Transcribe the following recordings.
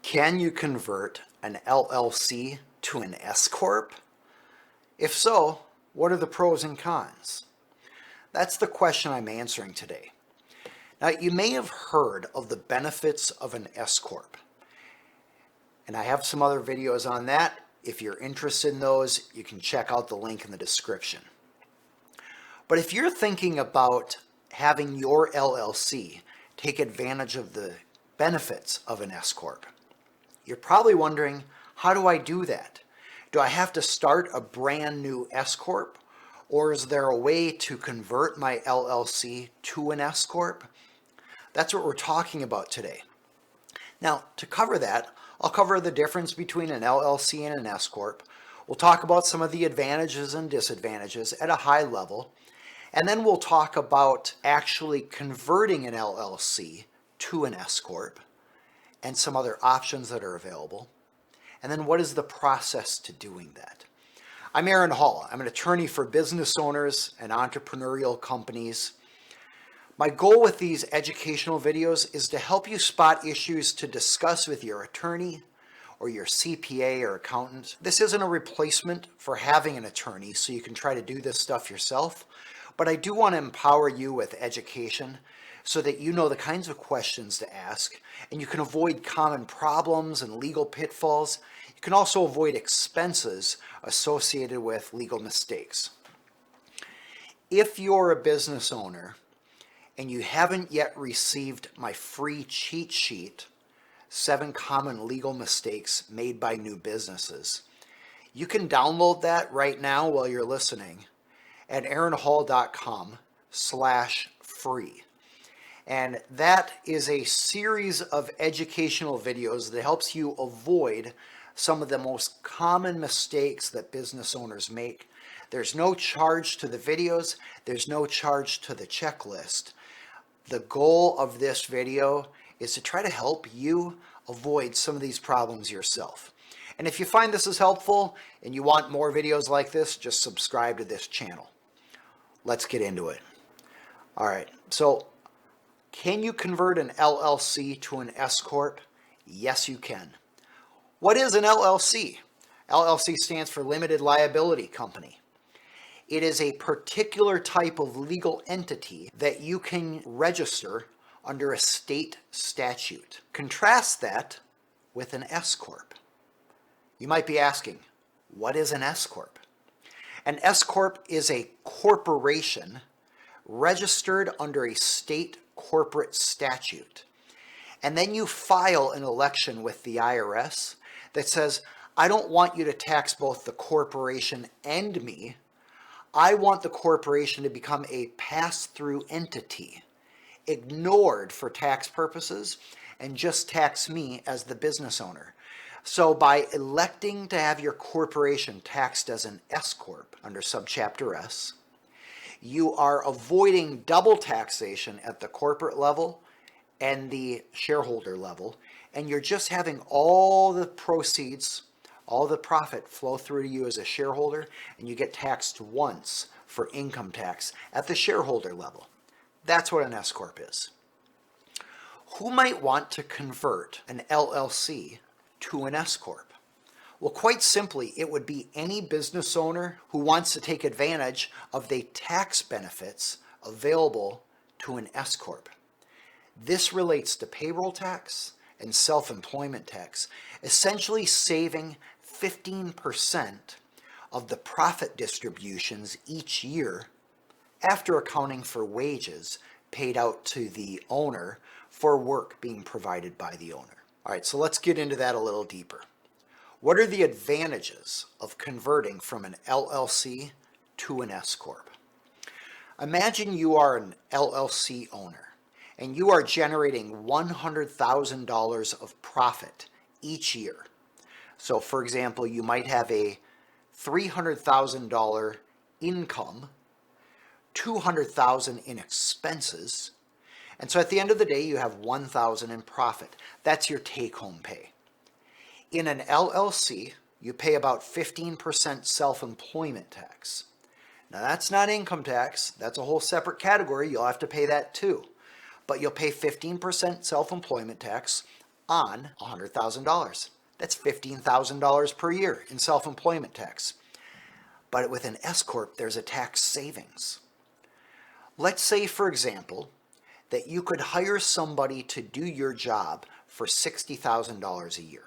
Can you convert an LLC to an S Corp? If so, what are the pros and cons? That's the question I'm answering today. Now, you may have heard of the benefits of an S Corp, and I have some other videos on that. If you're interested in those, you can check out the link in the description. But if you're thinking about having your LLC take advantage of the benefits of an S Corp, you're probably wondering, how do I do that? Do I have to start a brand new S Corp? Or is there a way to convert my LLC to an S Corp? That's what we're talking about today. Now, to cover that, I'll cover the difference between an LLC and an S Corp. We'll talk about some of the advantages and disadvantages at a high level. And then we'll talk about actually converting an LLC to an S Corp and some other options that are available. And then what is the process to doing that? I'm Aaron Hall. I'm an attorney for business owners and entrepreneurial companies. My goal with these educational videos is to help you spot issues to discuss with your attorney or your CPA or accountant. This isn't a replacement for having an attorney, so you can try to do this stuff yourself. But I do want to empower you with education so that you know the kinds of questions to ask and you can avoid common problems and legal pitfalls. You can also avoid expenses associated with legal mistakes. If you're a business owner and you haven't yet received my free cheat sheet, 7 Common Legal Mistakes Made by New Businesses, you can download that right now while you're listening at aaronhall.com/free. And that is a series of educational videos that helps you avoid some of the most common mistakes that business owners make. There's no charge to the videos. There's no charge to the checklist. The goal of this video is to try to help you avoid some of these problems yourself. And if you find this is helpful and you want more videos like this, just subscribe to this channel. Let's get into it. All right, so can you convert an LLC to an S Corp? Yes, you can. What is an LLC? LLC stands for Limited Liability Company. It is a particular type of legal entity that you can register under a state statute. Contrast that with an S Corp. You might be asking, what is an S Corp? An S Corp is a corporation registered under a state corporate statute. And then you file an election with the IRS that says, I don't want you to tax both the corporation and me. I want the corporation to become a pass-through entity, ignored for tax purposes, and just tax me as the business owner. So by electing to have your corporation taxed as an S Corp under Subchapter S, you are avoiding double taxation at the corporate level and the shareholder level, and you're just having all the proceeds, all the profit flow through to you as a shareholder, and you get taxed once for income tax at the shareholder level. That's what an S Corp is. Who might want to convert an LLC to an S Corp? Well, quite simply, it would be any business owner who wants to take advantage of the tax benefits available to an S Corp. This relates to payroll tax and self-employment tax, essentially saving 15% of the profit distributions each year after accounting for wages paid out to the owner for work being provided by the owner. All right, so let's get into that a little deeper. What are the advantages of converting from an LLC to an S Corp? Imagine you are an LLC owner and you are generating $100,000 of profit each year. So for example, you might have a $300,000 income, $200,000 in expenses, and so at the end of the day, you have $1,000 in profit. That's your take-home pay. In an LLC, you pay about 15% self-employment tax. Now that's not income tax. That's a whole separate category. You'll have to pay that too. But you'll pay 15% self-employment tax on $100,000. That's $15,000 per year in self-employment tax. But with an S Corp, there's a tax savings. Let's say, for example, that you could hire somebody to do your job for $60,000 a year.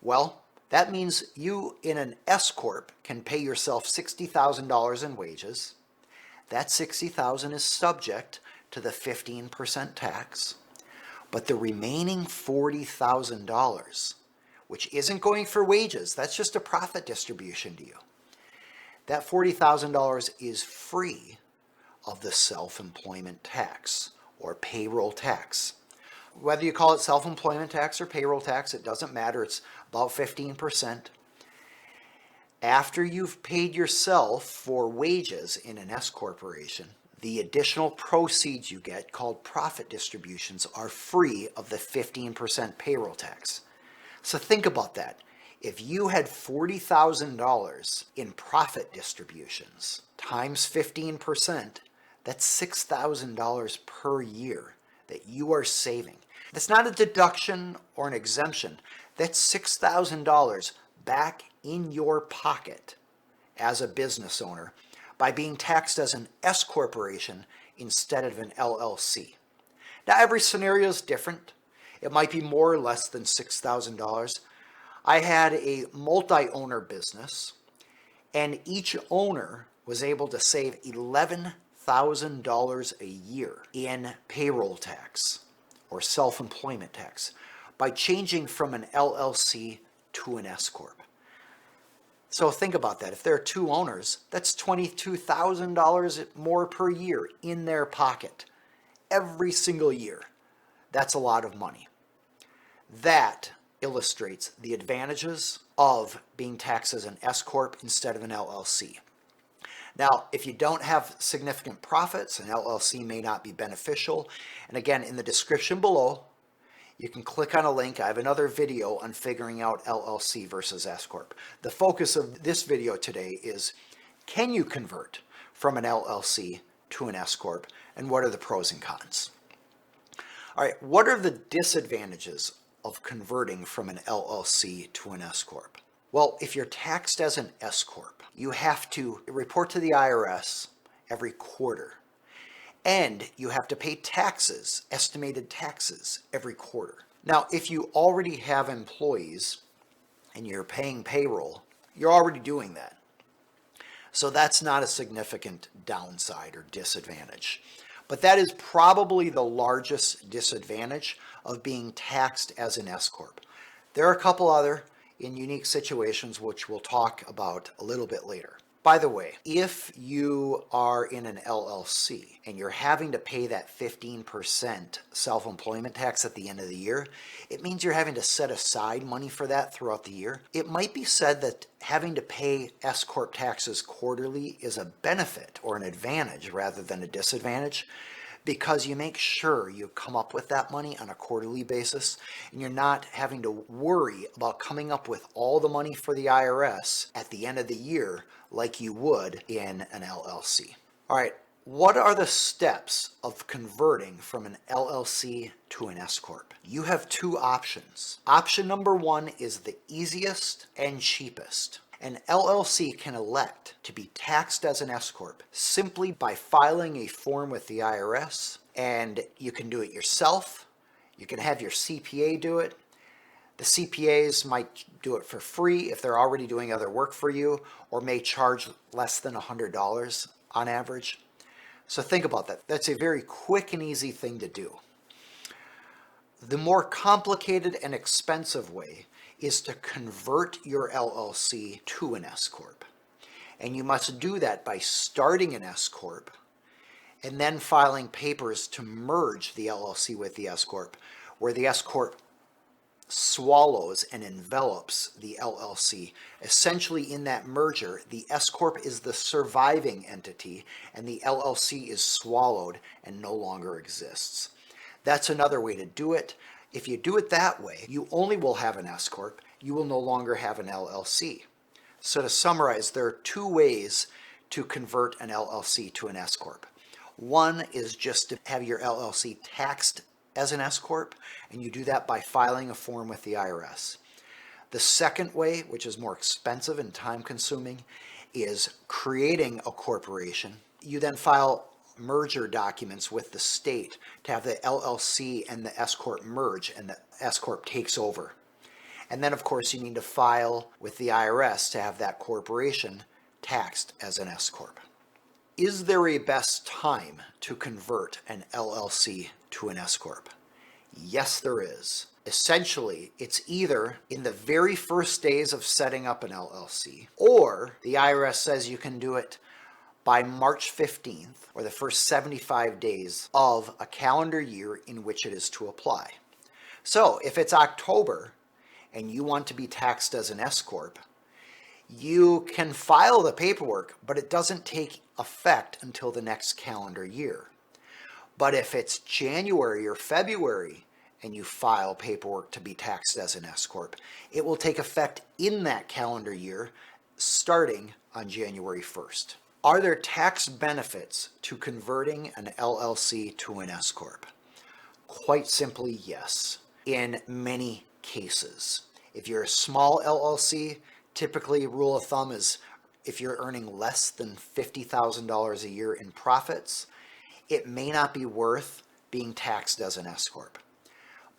Well, that means you in an S Corp can pay yourself $60,000 in wages. That $60,000 is subject to the 15% tax, but the remaining $40,000, which isn't going for wages, that's just a profit distribution to you. That $40,000 is free of the self-employment tax or payroll tax. Whether you call it self-employment tax or payroll tax, it doesn't matter. It's about 15%. After you've paid yourself for wages in an S corporation, the additional proceeds you get, called profit distributions, are free of the 15% payroll tax. So think about that. If you had $40,000 in profit distributions times 15%, that's $6,000 per year that you are saving. That's not a deduction or an exemption. That's $6,000 back in your pocket as a business owner by being taxed as an S corporation instead of an LLC. Now, every scenario is different. It might be more or less than $6,000. I had a multi-owner business, and each owner was able to save $11,000 a year in payroll tax or self-employment tax by changing from an LLC to an S Corp. So think about that. If there are two owners, that's $22,000 more per year in their pocket every single year. That's a lot of money. That illustrates the advantages of being taxed as an S Corp instead of an LLC. Now, if you don't have significant profits, an LLC may not be beneficial. And again, in the description below, you can click on a link. I have another video on figuring out LLC versus S Corp. The focus of this video today is, can you convert from an LLC to an S Corp, and what are the pros and cons? All right, what are the disadvantages of converting from an LLC to an S Corp? Well, if you're taxed as an S Corp, you have to report to the IRS every quarter, and you have to pay taxes, estimated taxes, every quarter. Now, if you already have employees and you're paying payroll, you're already doing that. So that's not a significant downside or disadvantage. But that is probably the largest disadvantage of being taxed as an S Corp. There are a couple other in unique situations which we'll talk about a little bit later. By the way, if you are in an LLC and you're having to pay that 15% self-employment tax at the end of the year, it means you're having to set aside money for that throughout the year. It might be said that having to pay S Corp taxes quarterly is a benefit or an advantage rather than a disadvantage, because you make sure you come up with that money on a quarterly basis, and you're not having to worry about coming up with all the money for the IRS at the end of the year like you would in an LLC. All right, what are the steps of converting from an LLC to an S Corp? You have two options. Option number one is the easiest and cheapest. An LLC can elect to be taxed as an S Corp simply by filing a form with the IRS, and you can do it yourself. You can have your CPA do it. The CPAs might do it for free if they're already doing other work for you, or may charge less than $100 on average. So think about that. That's a very quick and easy thing to do. The more complicated and expensive way is to convert your LLC to an S Corp. And you must do that by starting an S Corp and then filing papers to merge the LLC with the S Corp, where the S Corp swallows and envelops the LLC. Essentially, in that merger, the S Corp is the surviving entity and the LLC is swallowed and no longer exists. That's another way to do it. If you do it that way, you only will have an S Corp. You will no longer have an LLC. So to summarize, there are two ways to convert an LLC to an S Corp. One is just to have your LLC taxed as an S Corp, and you do that by filing a form with the IRS. The second way, which is more expensive and time consuming, is creating a corporation. You then file merger documents with the state to have the LLC and the S Corp merge, and the S Corp takes over. And then, of course, you need to file with the IRS to have that corporation taxed as an S Corp. Is there a best time to convert an LLC to an S Corp? Yes, there is. Essentially, it's either in the very first days of setting up an LLC, or the IRS says you can do it by March 15th, or the first 75 days of a calendar year in which it is to apply. So if it's October and you want to be taxed as an S Corp, you can file the paperwork, but it doesn't take effect until the next calendar year. But if it's January or February and you file paperwork to be taxed as an S Corp, it will take effect in that calendar year starting on January 1st. Are there tax benefits to converting an LLC to an S Corp? Quite simply, yes, in many cases. If you're a small LLC, typically rule of thumb is if you're earning less than $50,000 a year in profits, it may not be worth being taxed as an S Corp.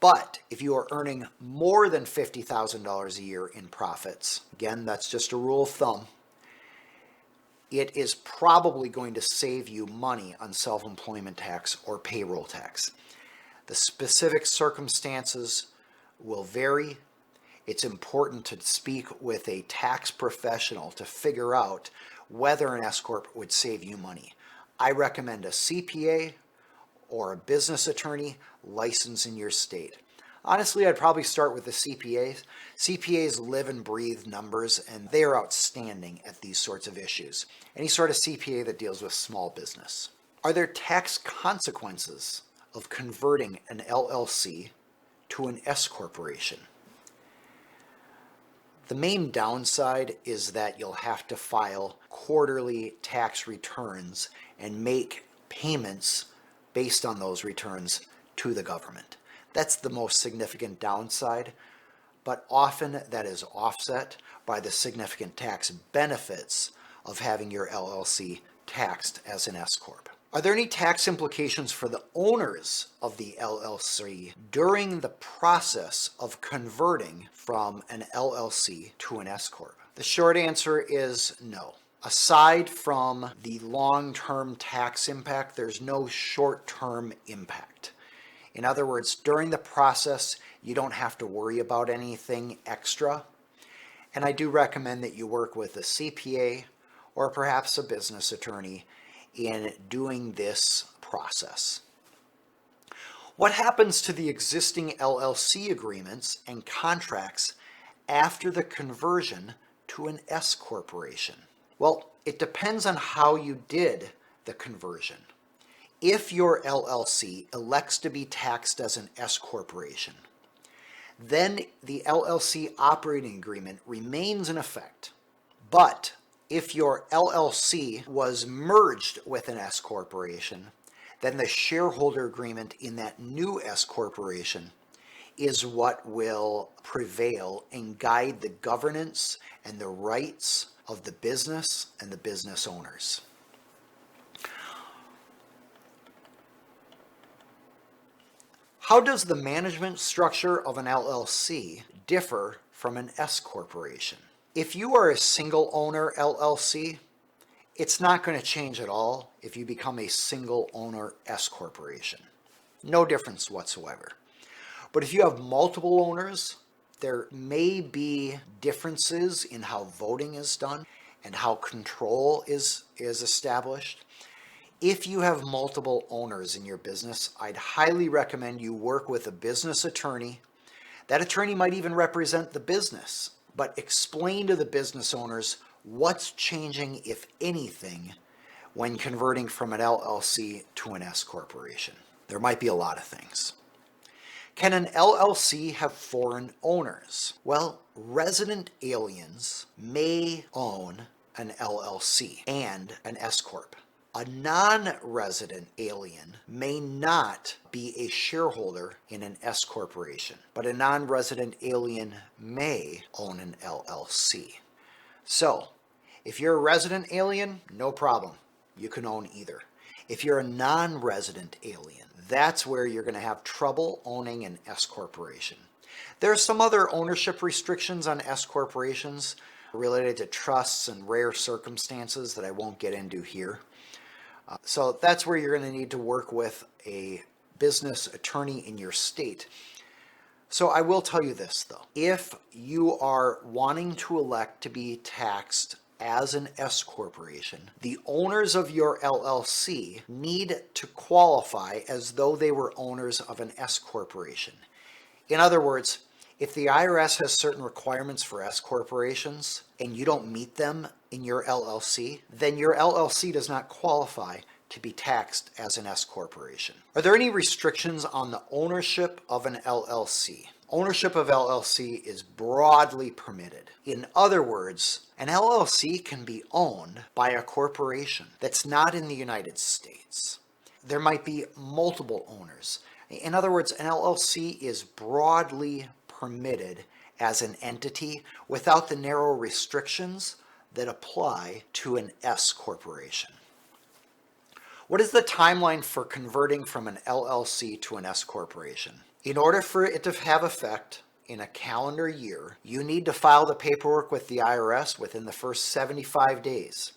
But if you are earning more than $50,000 a year in profits, again, that's just a rule of thumb, it is probably going to save you money on self-employment tax or payroll tax. The specific circumstances will vary. It's important to speak with a tax professional to figure out whether an S Corp would save you money. I recommend a CPA or a business attorney licensed in your state. Honestly, I'd probably start with the CPAs. CPAs live and breathe numbers, and they are outstanding at these sorts of issues. Any sort of CPA that deals with small business. Are there tax consequences of converting an LLC to an S corporation? The main downside is that you'll have to file quarterly tax returns and make payments based on those returns to the government. That's the most significant downside, but often that is offset by the significant tax benefits of having your LLC taxed as an S Corp. Are there any tax implications for the owners of the LLC during the process of converting from an LLC to an S Corp? The short answer is no. Aside from the long-term tax impact, there's no short-term impact. In other words, during the process, you don't have to worry about anything extra. And I do recommend that you work with a CPA or perhaps a business attorney in doing this process. What happens to the existing LLC agreements and contracts after the conversion to an S corporation? Well, it depends on how you did the conversion. If your LLC elects to be taxed as an S corporation, then the LLC operating agreement remains in effect. But if your LLC was merged with an S corporation, then the shareholder agreement in that new S corporation is what will prevail and guide the governance and the rights of the business and the business owners. How does the management structure of an LLC differ from an S corporation? If you are a single owner LLC, it's not going to change at all if you become a single owner S corporation. No difference whatsoever. But if you have multiple owners, there may be differences in how voting is done and how control is established. If you have multiple owners in your business, I'd highly recommend you work with a business attorney. That attorney might even represent the business, but explain to the business owners what's changing, if anything, when converting from an LLC to an S corporation. There might be a lot of things. Can an LLC have foreign owners? Well, resident aliens may own an LLC and an S Corp. A non-resident alien may not be a shareholder in an S corporation, but a non-resident alien may own an LLC. So, if you're a resident alien, no problem. You can own either. If you're a non-resident alien, that's where you're going to have trouble owning an S corporation. There are some other ownership restrictions on S corporations related to trusts and rare circumstances that I won't get into here. So that's where you're going to need to work with a business attorney in your state. So I will tell you this though, if you are wanting to elect to be taxed as an S corporation, the owners of your LLC need to qualify as though they were owners of an S corporation. In other words, if the IRS has certain requirements for S corporations and you don't meet them in your LLC, then your LLC does not qualify to be taxed as an S corporation. Are there any restrictions on the ownership of an LLC? Ownership of LLC is broadly permitted. In other words, an LLC can be owned by a corporation that's not in the United States. There might be multiple owners. In other words, an LLC is broadly permitted as an entity without the narrow restrictions that apply to an S corporation. What is the timeline for converting from an LLC to an S corporation? In order for it to have effect in a calendar year, you need to file the paperwork with the IRS within the first 75 days.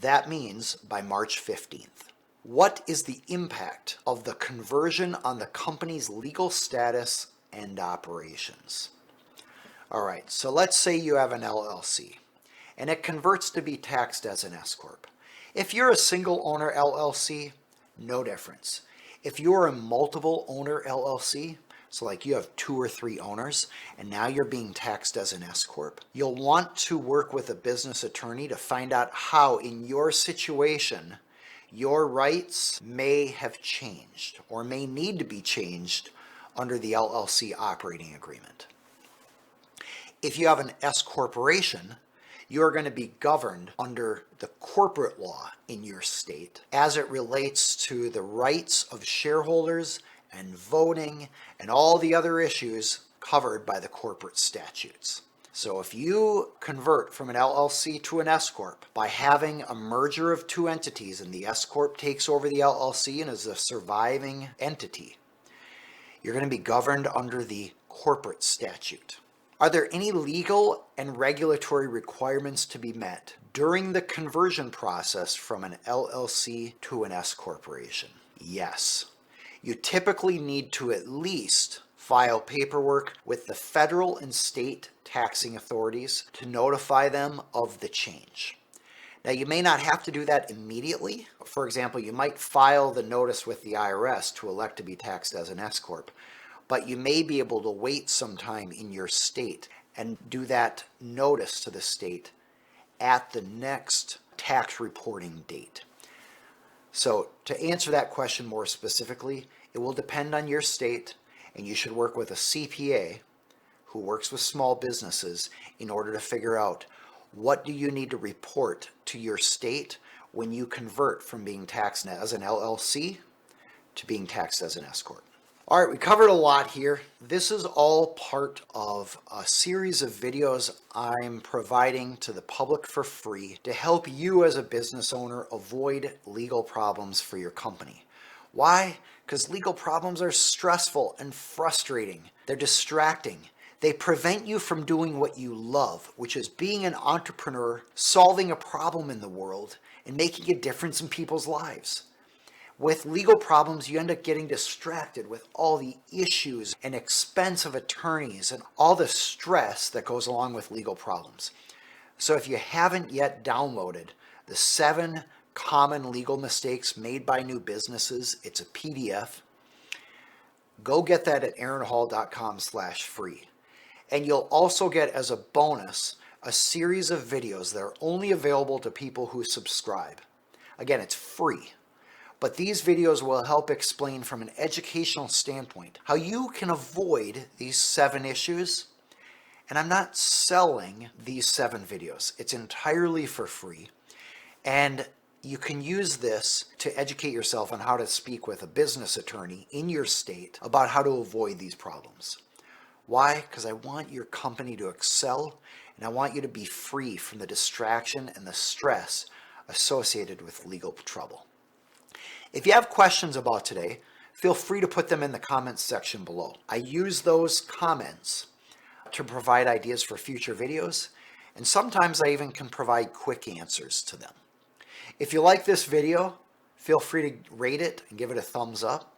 That means by March 15th. What is the impact of the conversion on the company's legal status and operations? All right, so let's say you have an LLC and it converts to be taxed as an S Corp. If you're a single owner LLC, no difference. If you're a multiple owner LLC, so like you have 2 or 3 owners and now you're being taxed as an S Corp, you'll want to work with a business attorney to find out how in your situation your rights may have changed or may need to be changed under the LLC operating agreement. If you have an S corporation, you're going to be governed under the corporate law in your state as it relates to the rights of shareholders and voting and all the other issues covered by the corporate statutes. So if you convert from an LLC to an S Corp by having a merger of 2 entities and the S Corp takes over the LLC and is a surviving entity, you're going to be governed under the corporate statute. Are there any legal and regulatory requirements to be met during the conversion process from an LLC to an S corporation? Yes. You typically need to at least file paperwork with the federal and state taxing authorities to notify them of the change. Now, you may not have to do that immediately. For example, you might file the notice with the IRS to elect to be taxed as an S Corp, but you may be able to wait some time in your state and do that notice to the state at the next tax reporting date. So to answer that question more specifically, it will depend on your state, and you should work with a CPA who works with small businesses in order to figure out what do you need to report to your state when you convert from being taxed as an LLC to being taxed as an S Corp. All right, we covered a lot here. This is all part of a series of videos I'm providing to the public for free to help you as a business owner avoid legal problems for your company. Why? Because legal problems are stressful and frustrating. They're distracting. They prevent you from doing what you love, which is being an entrepreneur, solving a problem in the world, and making a difference in people's lives. With legal problems, you end up getting distracted with all the issues and expense of attorneys and all the stress that goes along with legal problems. So if you haven't yet downloaded the 7 common legal mistakes made by new businesses, it's a PDF. Go get that at aaronhall.com/free. And you'll also get as a bonus a series of videos that are only available to people who subscribe. Again, it's free. But these videos will help explain from an educational standpoint how you can avoid these 7 issues. And I'm not selling these 7 videos. It's entirely for free. And you can use this to educate yourself on how to speak with a business attorney in your state about how to avoid these problems. Why? Because I want your company to excel, and I want you to be free from the distraction and the stress associated with legal trouble. If you have questions about today, feel free to put them in the comments section below. I use those comments to provide ideas for future videos, and sometimes I even can provide quick answers to them. If you like this video, feel free to rate it and give it a thumbs up.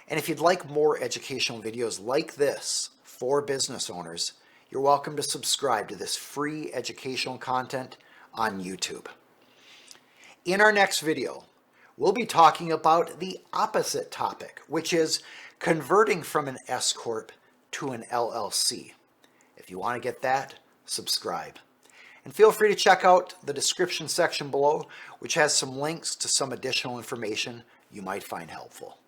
And if you'd like more educational videos like this for business owners, you're welcome to subscribe to this free educational content on YouTube. In our next video, we'll be talking about the opposite topic, which is converting from an S Corp to an LLC. If you want to get that, subscribe. And feel free to check out the description section below, which has some links to some additional information you might find helpful.